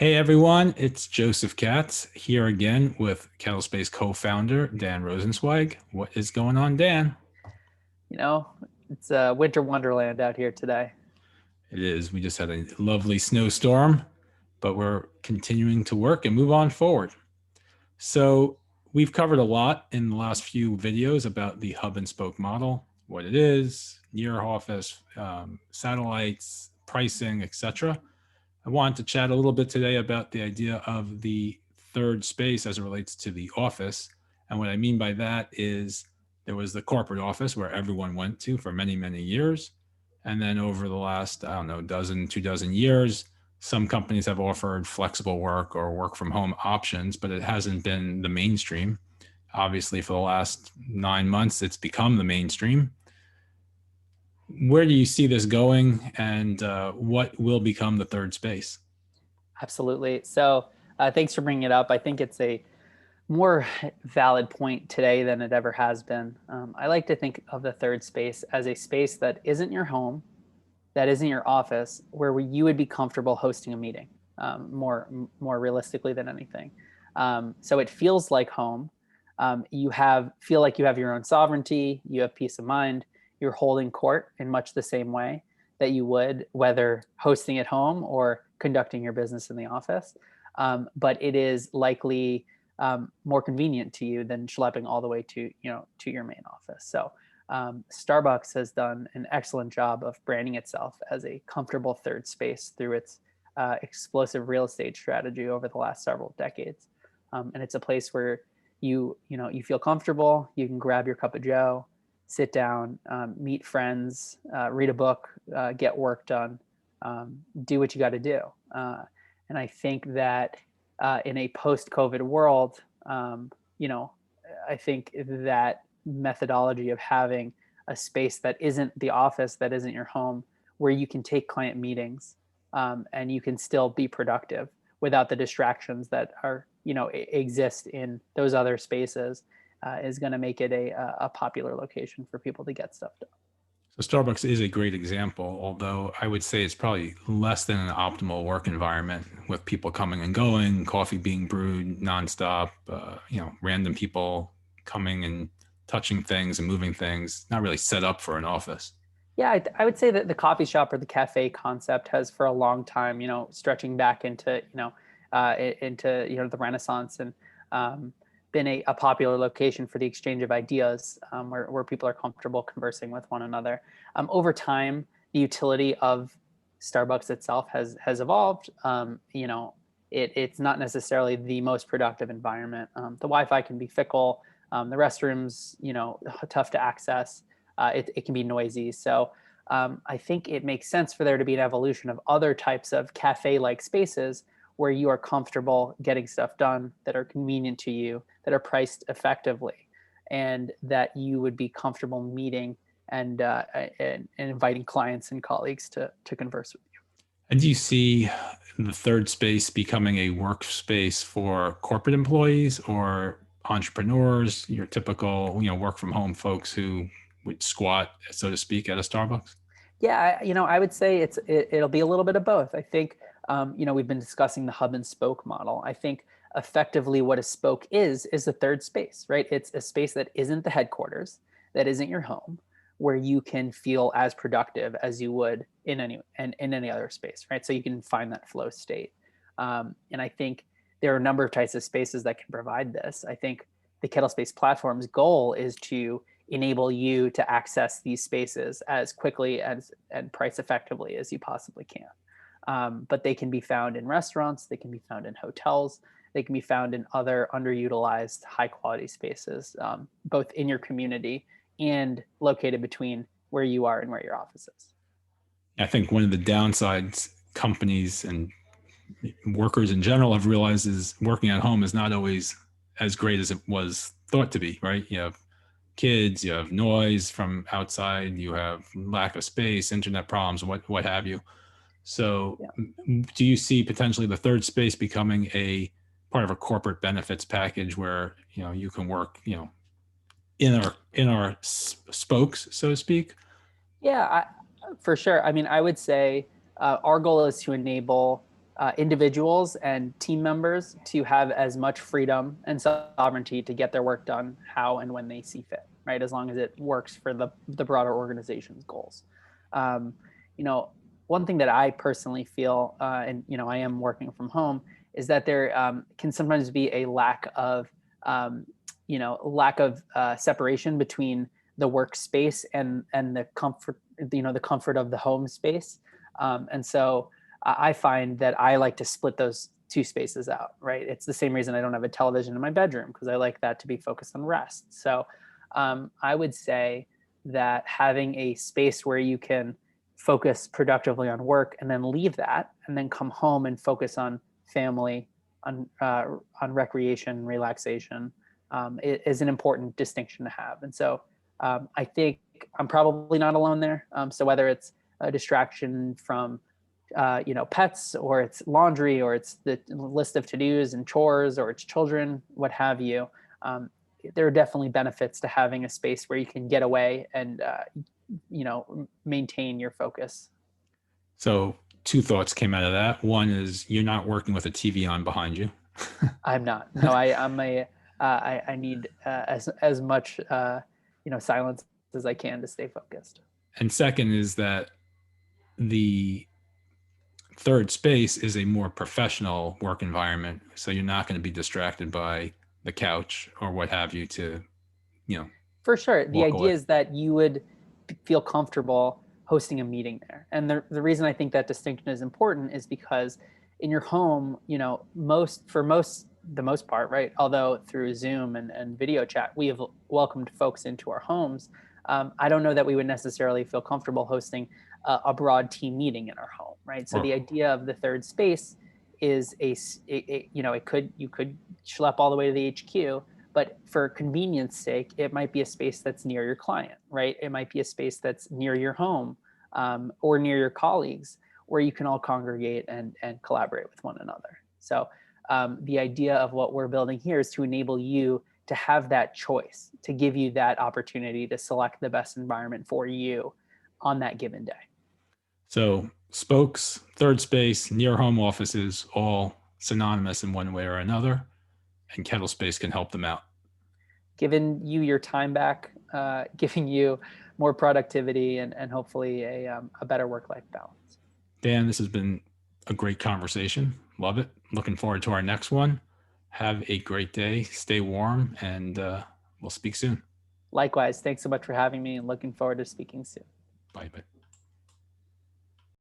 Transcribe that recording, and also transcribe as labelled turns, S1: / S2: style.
S1: Hey everyone, it's Joseph Katz here again with KettleSpace co-founder Dan Rosenzweig. What is going on, Dan?
S2: You know, it's a winter wonderland out here today.
S1: It is. We just had a lovely snowstorm, but we're continuing to work and move on forward. So we've covered a lot in the last few videos about the hub and spoke model, what it is, near office, satellites, pricing, etc. I wanted to chat a little bit today about the idea of the third space as it relates to the office. And what I mean by that is there was the corporate office where everyone went to for many, many years. And then over the last, I don't know, dozen, 2 dozen years, some companies have offered flexible work or work from home options, but it hasn't been the mainstream. Obviously, for the last 9 months, it's become the mainstream. Where do you see this going, and what will become the third space?
S2: Absolutely. So thanks for bringing it up. I think it's a more valid point today than it ever has been. I like to think of the third space as a space that isn't your home, that isn't your office, where you would be comfortable hosting a meeting, more realistically than anything. So it feels like home. Feel like you have your own sovereignty. You have peace of mind. You're holding court in much the same way that you would whether hosting at home or conducting your business in the office. But it is likely more convenient to you than schlepping all the way to your main office. So Starbucks has done an excellent job of branding itself as a comfortable third space through its explosive real estate strategy over the last several decades. And it's a place where you feel comfortable. You can grab your cup of Joe, sit down, meet friends, read a book, get work done, do what you got to do. And I think that in a post-COVID world, I think that methodology of having a space that isn't the office, that isn't your home, where you can take client meetings and you can still be productive without the distractions that exist in those other spaces, is going to make it a popular location for people to get stuff done.
S1: So Starbucks is a great example, although I would say it's probably less than an optimal work environment with people coming and going, coffee being brewed nonstop, random people coming and touching things and moving things, not really set up for an office.
S2: Yeah, I would say that the coffee shop or the cafe concept has for a long time, stretching back into the Renaissance, and been a popular location for the exchange of ideas, where people are comfortable conversing with one another. Over time, the utility of Starbucks itself has evolved. It's not necessarily the most productive environment. The Wi-Fi can be fickle. The restrooms, tough to access. It can be noisy. So I think it makes sense for there to be an evolution of other types of cafe-like spaces where you are comfortable getting stuff done, that are convenient to you, that are priced effectively, and that you would be comfortable meeting and inviting clients and colleagues to converse with you.
S1: And do you see the third space becoming a workspace for corporate employees or entrepreneurs, your typical, work from home folks who would squat, so to speak, at a Starbucks?
S2: Yeah, I would say it'll be a little bit of both. I think we've been discussing the hub and spoke model. I think effectively what a spoke is a third space, right? It's a space that isn't the headquarters, that isn't your home, where you can feel as productive as you would in any other space, right? So you can find that flow state. And I think there are a number of types of spaces that can provide this. I think the KettleSpace platform's goal is to enable you to access these spaces as quickly as and price effectively as you possibly can. But they can be found in restaurants, they can be found in hotels, they can be found in other underutilized high quality spaces, both in your community and located between where you are and where your office is.
S1: I think one of the downsides companies and workers in general have realized is working at home is not always as great as it was thought to be, right? You have kids, you have noise from outside, you have lack of space, internet problems, what have you. So,
S2: Yeah.
S1: do you see potentially the third space becoming a part of a corporate benefits package where you can work in our spokes, so to speak?
S2: Yeah, for sure. I mean, I would say our goal is to enable individuals and team members to have as much freedom and sovereignty to get their work done how and when they see fit, right? As long as it works for the broader organization's goals. Um, you know, one thing that I personally feel, and I am working from home, is that there can sometimes be a lack of, separation between the workspace and the comfort, the comfort of the home space. And so I find that I like to split those two spaces out, right? It's the same reason I don't have a television in my bedroom, because I like that to be focused on rest. So I would say that having a space where you can focus productively on work and then leave that and then come home and focus on family, on recreation, relaxation, is an important distinction to have. And so I think I'm probably not alone there. So whether it's a distraction from pets, or it's laundry, or it's the list of to-dos and chores, or it's children, what have you, there are definitely benefits to having a space where you can get away and maintain your focus.
S1: So two thoughts came out of that. One is you're not working with a TV on behind you.
S2: I'm not. No, I need as much silence as I can to stay focused.
S1: And second is that the third space is a more professional work environment. So you're not going to be distracted by the couch or what have you to,
S2: For sure. The
S1: walk
S2: idea
S1: away.
S2: is that you would feel comfortable hosting a meeting there. And the reason I think that distinction is important is because in your home, the most part, right? Although through Zoom and video chat, we have welcomed folks into our homes. I don't know that we would necessarily feel comfortable hosting a broad team meeting in our home, right? So the idea of the third space is you could schlep all the way to the HQ, but for convenience sake, it might be a space that's near your client, right? It might be a space that's near your home, or near your colleagues, where you can all congregate and collaborate with one another. So the idea of what we're building here is to enable you to have that choice, to give you that opportunity to select the best environment for you on that given day.
S1: So spokes, third space, near home offices, all synonymous in one way or another, and KettleSpace can help them out.
S2: Giving you your time back, giving you more productivity, and hopefully a better work-life balance.
S1: Dan, this has been a great conversation. Love it. Looking forward to our next one. Have a great day. Stay warm, and we'll speak soon.
S2: Likewise, thanks so much for having me, and looking forward to speaking soon.
S1: Bye. Bye.